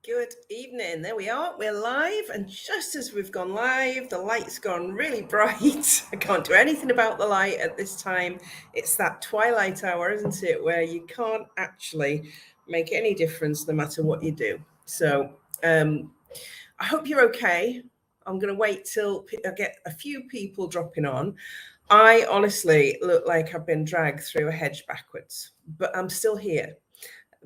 Good evening. There we are. We're live. And just as we've gone live, the light's gone really bright. I can't do anything about the light at this time. It's that twilight hour, isn't it? Where you can't actually make any difference no matter what you do. So I hope you're okay. I'm going to wait till I get a few people dropping on. I honestly look like I've been dragged through a hedge backwards, but I'm still here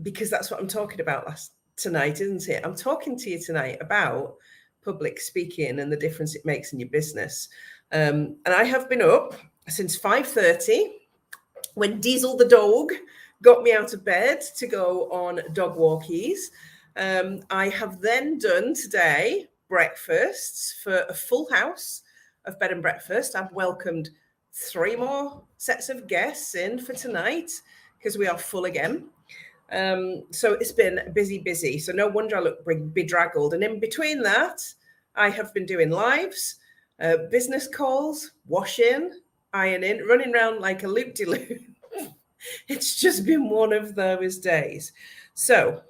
because that's what I'm talking about tonight, isn't it? I'm talking to you tonight about public speaking and the difference it makes in your business. And I have been up since 5:30 when Diesel the dog got me out of bed to go on dog walkies. I have then done today breakfasts for a full house of bed and breakfast. I've welcomed 3 more sets of guests in for tonight because we are full again. So it's been busy. So no wonder I look bedraggled. And in between that, I have been doing lives, business calls, washing, ironing, running around like a loop-de-loop. It's just been one of those days. So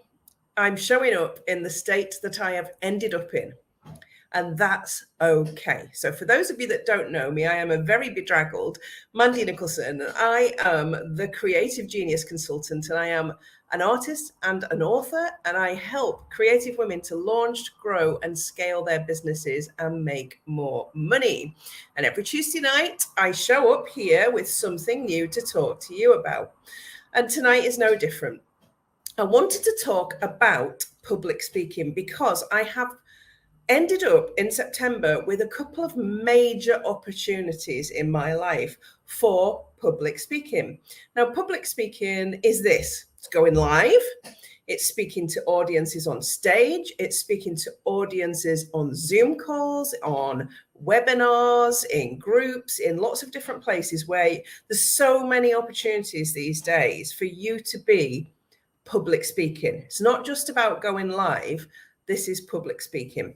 I'm showing up in the state that I have ended up in. And that's okay. So for those of you that don't know me, I am a very bedraggled Mandy Nicholson. I am the creative genius consultant, and I am an artist and an author, and I help creative women to launch, grow, and scale their businesses and make more money. And every Tuesday night, I show up here with something new to talk to you about. And tonight is no different. I wanted to talk about public speaking because I have ended up in September with a couple of major opportunities in my life for public speaking. Now, public speaking is this: it's going live, it's speaking to audiences on stage, it's speaking to audiences on Zoom calls, on webinars, in groups, in lots of different places where there's so many opportunities these days for you to be public speaking. It's not just about going live, this is public speaking.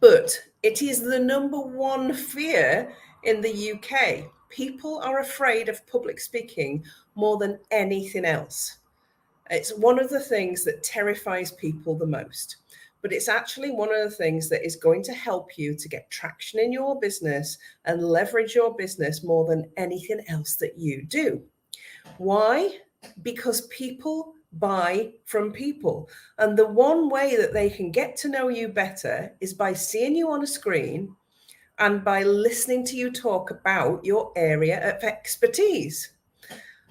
But it is the number one fear in the UK. People are afraid of public speaking more than anything else. It's one of the things that terrifies people the most. But it's actually one of the things that is going to help you to get traction in your business and leverage your business more than anything else that you do. Why? Because people buy from people. And the one way that they can get to know you better is by seeing you on a screen and by listening to you talk about your area of expertise.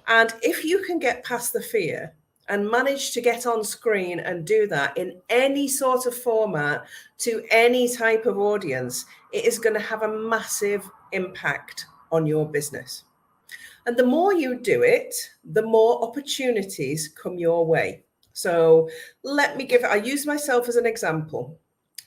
And if you can get past the fear and manage to get on screen and do that in any sort of format to any type of audience, it is going to have a massive impact on your business. And the more you do it, the more opportunities come your way. So I use myself as an example.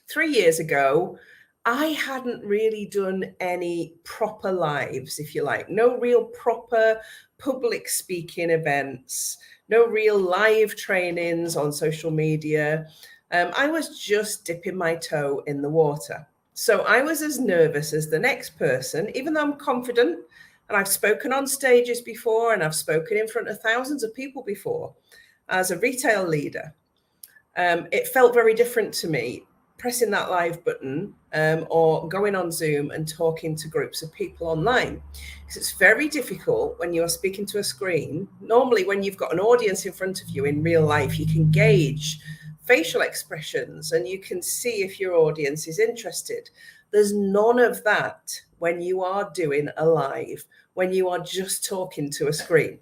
3 years ago, I hadn't really done any proper lives, if you like, no real proper public speaking events, no real live trainings on social media. I was just dipping my toe in the water. So I was as nervous as the next person, even though I'm confident. And I've spoken on stages before, and I've spoken in front of thousands of people before as a retail leader. It felt very different to me pressing that live button or going on Zoom and talking to groups of people online. Because it's very difficult when you are speaking to a screen. Normally, when you've got an audience in front of you in real life, you can gauge facial expressions and you can see if your audience is interested. There's none of that when you are doing a live, when you are just talking to a screen.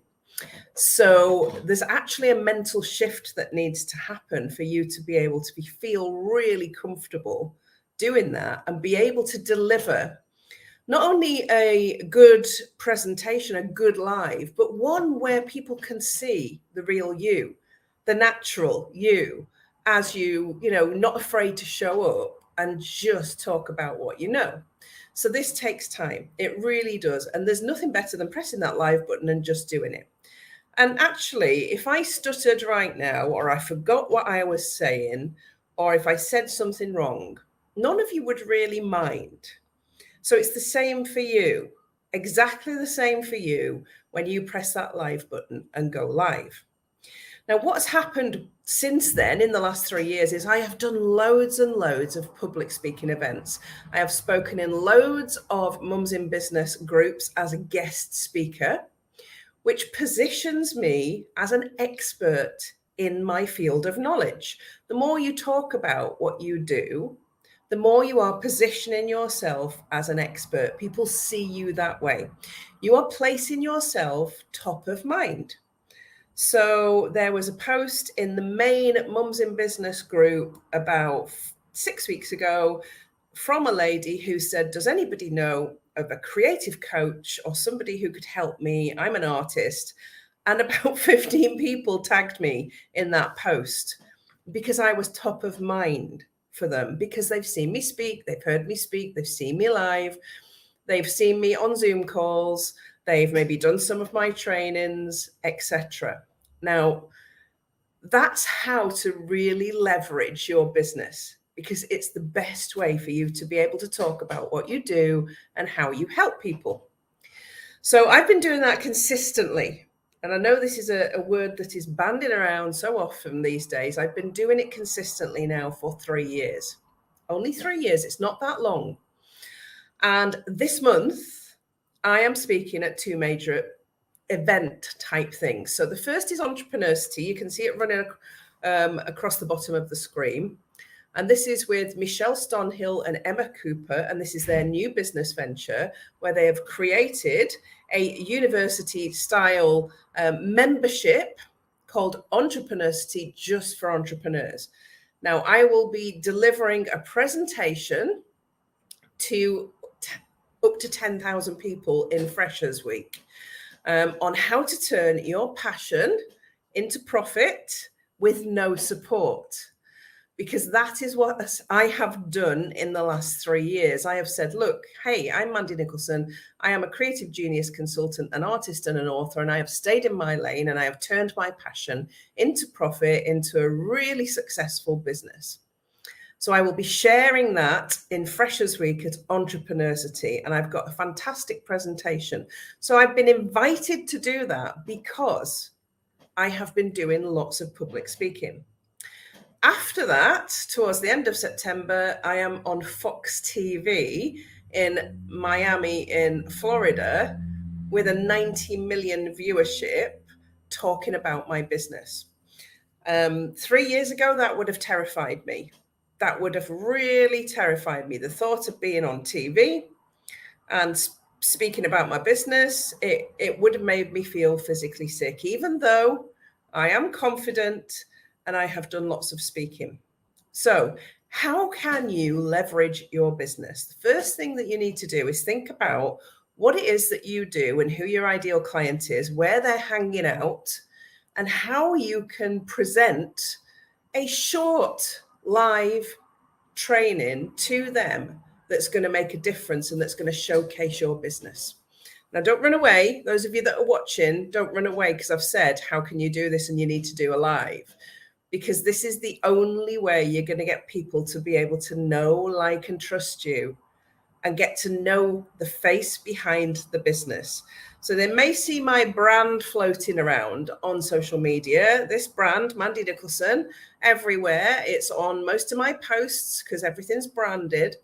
So there's actually a mental shift that needs to happen for you to be able to feel really comfortable doing that and be able to deliver not only a good presentation, a good live, but one where people can see the real you, the natural you, as not afraid to show up and just talk about what you know. So this takes time. It really does. And there's nothing better than pressing that live button and just doing it. And actually, if I stuttered right now, or I forgot what I was saying, or if I said something wrong, none of you would really mind. So it's the same for you, exactly the same for you when you press that live button and go live. Now, what's happened since then in the last 3 years is I have done loads and loads of public speaking events. I have spoken in loads of Mums in Business groups as a guest speaker, which positions me as an expert in my field of knowledge. The more you talk about what you do, the more you are positioning yourself as an expert. People see you that way. You are placing yourself top of mind. So there was a post in the main Mums in Business group about 6 weeks ago from a lady who said, does anybody know of a creative coach or somebody who could help me? I'm an artist. And about 15 people tagged me in that post because I was top of mind for them, because they've seen me speak, they've heard me speak, they've seen me live, they've seen me on Zoom calls, they've maybe done some of my trainings, etc. Now, that's how to really leverage your business, because it's the best way for you to be able to talk about what you do and how you help people. So I've been doing that consistently. And I know this is a word that is bandied around so often these days. I've been doing it consistently now for 3 years. Only 3 years. It's not that long. And this month, I am speaking at 2 major event type things. So the first is Entrepreneursity. You can see it running across the bottom of the screen. And this is with Michelle Stonhill and Emma Cooper. And this is their new business venture where they have created a university style membership called Entrepreneursity, just for entrepreneurs. Now, I will be delivering a presentation to up to 10,000 people in Freshers Week on how to turn your passion into profit with no support. Because that is what I have done in the last 3 years. I have said, look, hey, I'm Mandy Nicholson. I am a creative genius consultant, an artist and an author, and I have stayed in my lane and I have turned my passion into profit, into a really successful business. So I will be sharing that in Freshers Week at Entrepreneursity, and I've got a fantastic presentation. So I've been invited to do that because I have been doing lots of public speaking. After that, towards the end of September, I am on Fox TV in Miami in Florida with a 90 million viewership talking about my business. 3 years ago, that would have terrified me. That would have really terrified me. The thought of being on TV and speaking about my business, it would have made me feel physically sick, even though I am confident and I have done lots of speaking. So how can you leverage your business? The first thing that you need to do is think about what it is that you do and who your ideal client is, where they're hanging out, and how you can present a short live training to them that's going to make a difference and that's going to showcase your business. Now, don't run away. Those of you that are watching, don't run away, because I've said, how can you do this? And you need to do a live, because this is the only way you're going to get people to be able to know, like, and trust you and get to know the face behind the business. So they may see my brand floating around on social media. This brand, Mandy Nicholson, everywhere. It's on most of my posts because everything's branded.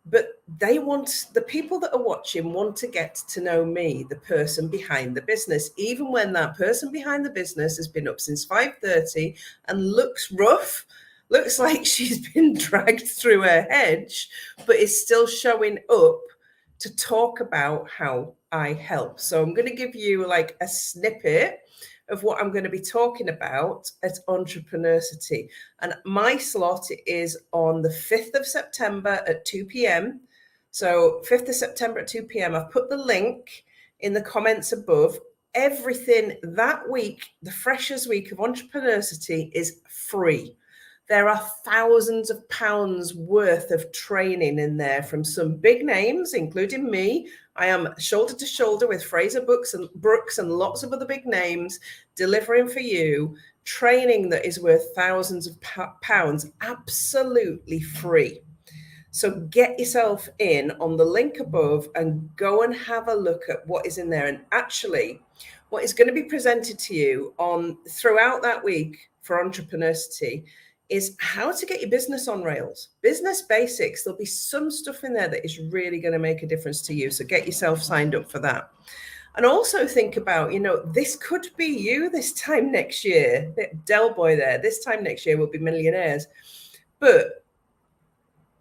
But the people that are watching want to get to know me, the person behind the business, even when that person behind the business has been up since 5:30 and looks rough, looks like she's been dragged through her hedge, but is still showing up to talk about how I help. So I'm going to give you like a snippet of what I'm going to be talking about at Entrepreneursity. And my slot is on the 5th of September at 2 p.m. So 5th of September at 2 p.m. I've put the link in the comments above. Everything that week, the Freshers Week of Entrepreneursity, is free. There are thousands of pounds worth of training in there from some big names, including me. I am shoulder to shoulder with Fraser Brooks and lots of other big names, delivering for you training that is worth thousands of pounds, absolutely free. So get yourself in on the link above and go and have a look at what is in there. And actually, what is going to be presented to you on throughout that week for Entrepreneursity is how to get your business on rails. Business basics. There'll be some stuff in there that is really going to make a difference to you. So get yourself signed up for that. And also think about, this could be you this time next year. Del Boy there, this time next year we'll be millionaires. But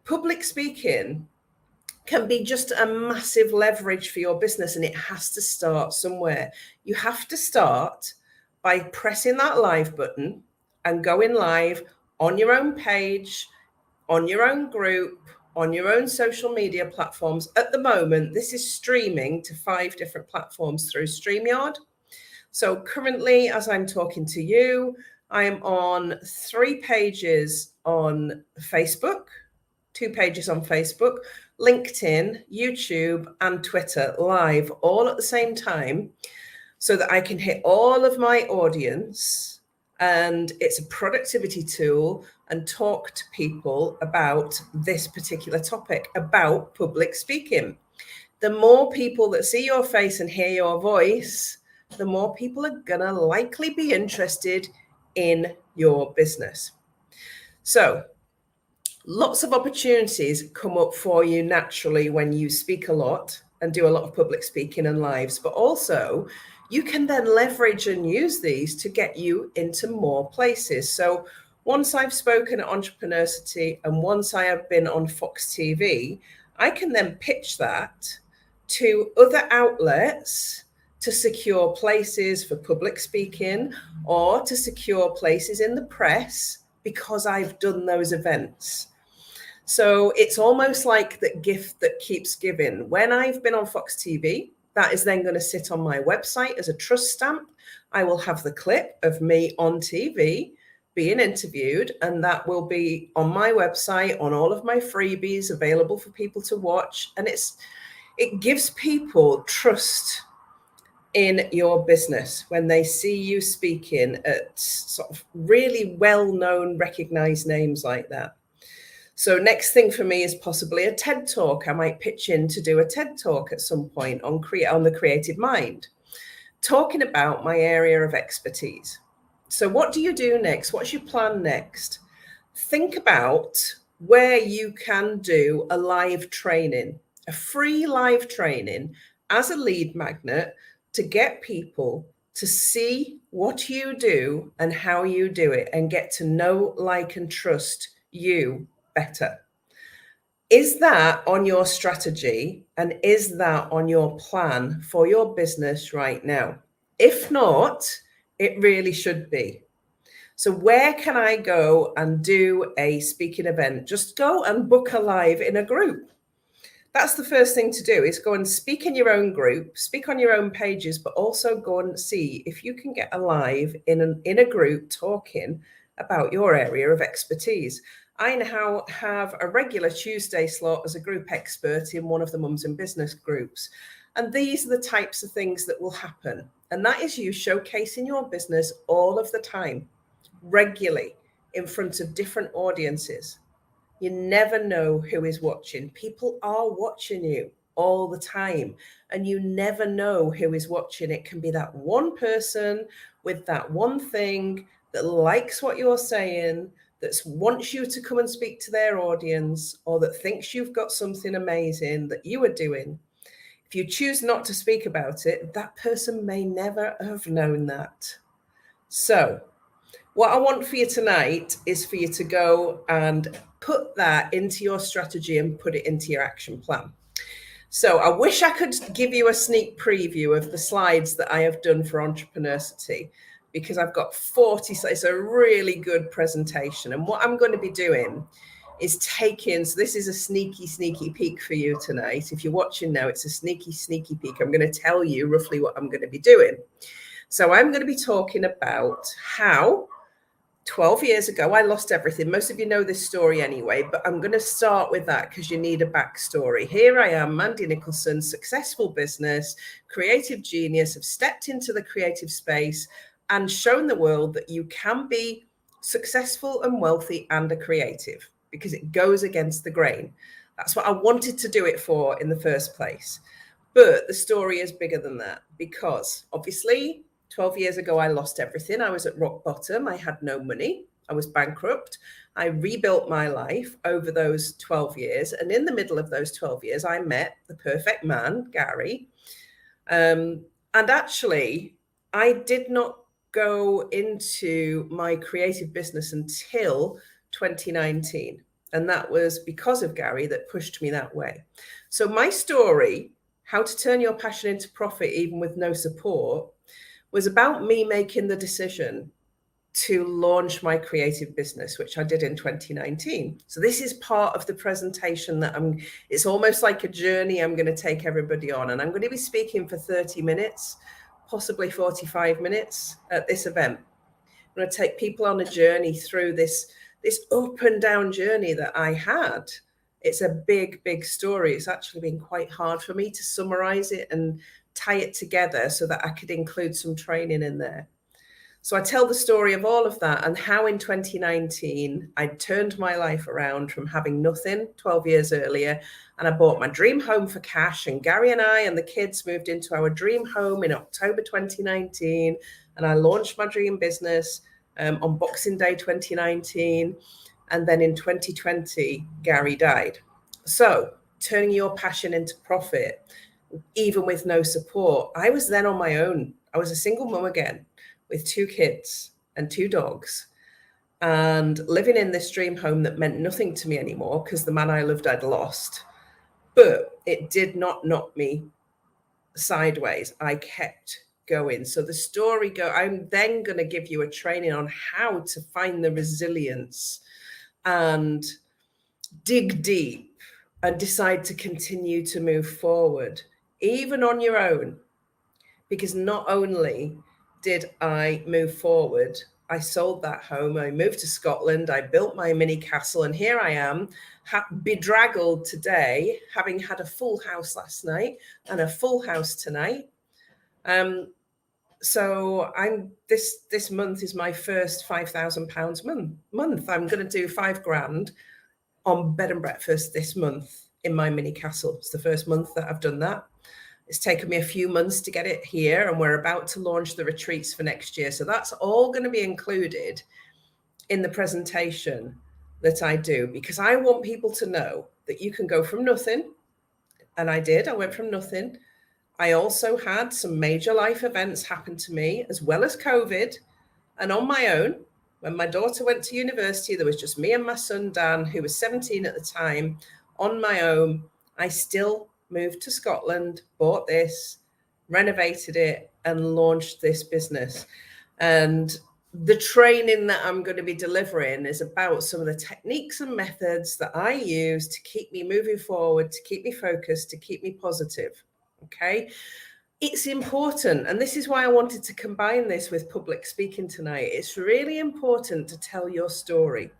public speaking can be just a massive leverage for your business, and it has to start somewhere. You have to start by pressing that live button and going live on your own page, on your own group, on your own social media platforms. At the moment, this is streaming to 5 different platforms through StreamYard. So currently, as I'm talking to you, I am on 3 pages on Facebook, 2 pages on Facebook, LinkedIn, YouTube, and Twitter live all at the same time, so that I can hit all of my audience. And it's a productivity tool, and talk to people about this particular topic, about public speaking. The more people that see your face and hear your voice, the more people are going to likely be interested in your business. So lots of opportunities come up for you naturally when you speak a lot and do a lot of public speaking and lives, but also you can then leverage and use these to get you into more places. So once I've spoken at Entrepreneursity and once I have been on Fox TV, I can then pitch that to other outlets to secure places for public speaking or to secure places in the press because I've done those events. So it's almost like that gift that keeps giving. When I've been on Fox TV, that is then going to sit on my website as a trust stamp. I will have the clip of me on TV being interviewed, and that will be on my website, on all of my freebies available for people to watch. And it gives people trust in your business when they see you speaking at sort of really well-known, recognized names like that. So next thing for me is possibly a TED Talk. I might pitch in to do a TED Talk at some point on the creative mind, talking about my area of expertise. So what do you do next? What's your plan next? Think about where you can do a live training, a free live training as a lead magnet to get people to see what you do and how you do it and get to know, like, and trust you better. Is that on your strategy, and is that on your plan for your business right now? If not, it really should be. So where can I go and do a speaking event? Just go and book a live in a group. That's the first thing to do, is go and speak in your own group, speak on your own pages, but also go and see if you can get a live in a group talking about your area of expertise. I now have a regular Tuesday slot as a group expert in one of the Mums in Business groups. And these are the types of things that will happen. And that is you showcasing your business all of the time, regularly, in front of different audiences. You never know who is watching. People are watching you all the time, and you never know who is watching. It can be that one person with that one thing that likes what you're saying, that wants you to come and speak to their audience, or that thinks you've got something amazing that you are doing. If you choose not to speak about it, that person may never have known that. So what I want for you tonight is for you to go and put that into your strategy and put it into your action plan. So I wish I could give you a sneak preview of the slides that I have done for Entrepreneursity, because I've got 40 slides. It's a really good presentation. And what I'm going to be doing is taking, so this is a sneaky peek for you tonight. If you're watching now, it's a sneaky peek. I'm going to tell you roughly what I'm going to be doing. So I'm going to be talking about how 12 years ago, I lost everything. Most of you know this story anyway, but I'm going to start with that because you need a backstory. Here I am, Mandy Nicholson, successful business, creative genius, have stepped into the creative space and shown the world that you can be successful and wealthy and a creative, because it goes against the grain. That's what I wanted to do it for in the first place. But the story is bigger than that, because obviously 12 years ago, I lost everything. I was at rock bottom. I had no money. I was bankrupt. I rebuilt my life over those 12 years. And in the middle of those 12 years, I met the perfect man, Gary. And actually, I did not go into my creative business until 2019. And that was because of Gary that pushed me that way. So my story, how to turn your passion into profit even with no support, was about me making the decision to launch my creative business, which I did in 2019. So this is part of the presentation that it's almost like a journey I'm going to take everybody on. And I'm going to be speaking for 30 minutes, possibly 45 minutes at this event. I'm going to take people on a journey through this up and down journey that I had. It's a big, big story. It's actually been quite hard for me to summarize it and tie it together so that I could include some training in there. So I tell the story of all of that and how in 2019, I turned my life around from having nothing 12 years earlier. And I bought my dream home for cash. And Gary and I and the kids moved into our dream home in October 2019. And I launched my dream business on Boxing Day 2019. And then in 2020, Gary died. So turning your passion into profit, even with no support. I was then on my own. I was a single mum again, with 2 kids and 2 dogs, and living in this dream home that meant nothing to me anymore because the man I loved I'd lost. But it did not knock me sideways. I kept going. So the story I'm then going to give you a training on how to find the resilience and dig deep and decide to continue to move forward, even on your own. Because not only did I move forward, I sold that home, I moved to Scotland, I built my mini castle, and here I am, bedraggled today, having had a full house last night and a full house tonight. So this month is my first £5,000 month. I'm going to do £5,000 on bed and breakfast this month in my mini castle. It's the first month that I've done that. It's taken me a few months to get it here, and we're about to launch the retreats for next year. So that's all going to be included in the presentation that I do, because I want people to know that you can go from nothing. And I did. I went from nothing. I also had some major life events happen to me, as well as COVID. And on my own, when my daughter went to university, there was just me and my son, Dan, who was 17 at the time. On my own, I still moved to Scotland, bought this, renovated it, and launched this business. And the training that I'm going to be delivering is about some of the techniques and methods that I use to keep me moving forward, to keep me focused, to keep me positive. Okay. It's important. And this is why I wanted to combine this with public speaking tonight. It's really important to tell your story,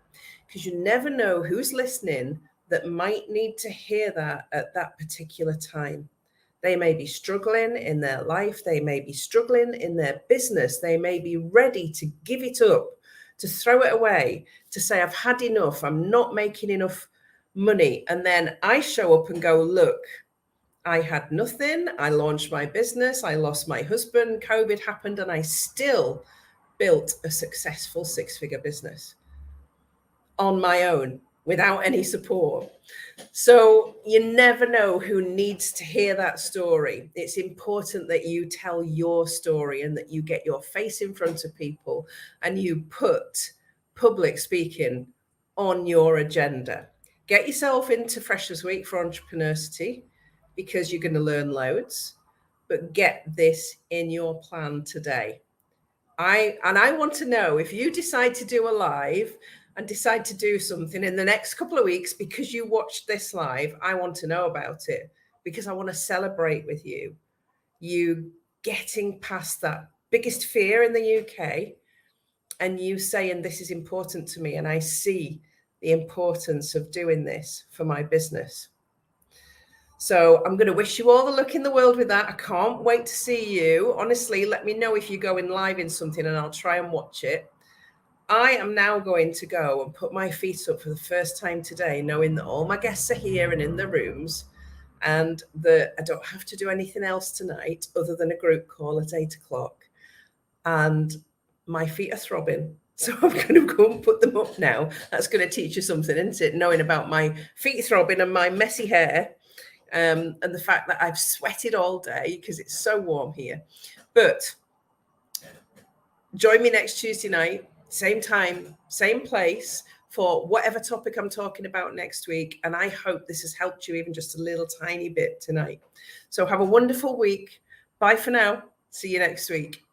because you never know who's listening that might need to hear that at that particular time. They may be struggling in their life. They may be struggling in their business. They may be ready to give it up, to throw it away, to say, I've had enough. I'm not making enough money. And then I show up and go, look, I had nothing. I launched my business. I lost my husband. COVID happened, and I still built a successful 6-figure business on my own without any support. So you never know who needs to hear that story. It's important that you tell your story and that you get your face in front of people and you put public speaking on your agenda. Get yourself into Freshers Week for Entrepreneursity, because you're going to learn loads, but get this in your plan today. I want to know, if you decide to do a live and decide to do something in the next couple of weeks because you watched this live, I want to know about it, because I want to celebrate with you getting past that biggest fear in the UK and you saying, this is important to me and I see the importance of doing this for my business. So I'm going to wish you all the luck in the world with that. I can't wait to see you. Honestly, let me know if you're going live in something and I'll try and watch it. I am now going to go and put my feet up for the first time today, knowing that all my guests are here and in the rooms. and that I don't have to do anything else tonight other than a group call at 8 o'clock. And my feet are throbbing. So I'm going to go and put them up now. That's going to teach you something, isn't it? Knowing about my feet throbbing and my messy hair, and the fact that I've sweated all day because it's so warm here. But join me next Tuesday night, same time, same place, for whatever topic I'm talking about next week. And I hope this has helped you even just a little tiny bit tonight. So have a wonderful week. Bye for now. See you next week.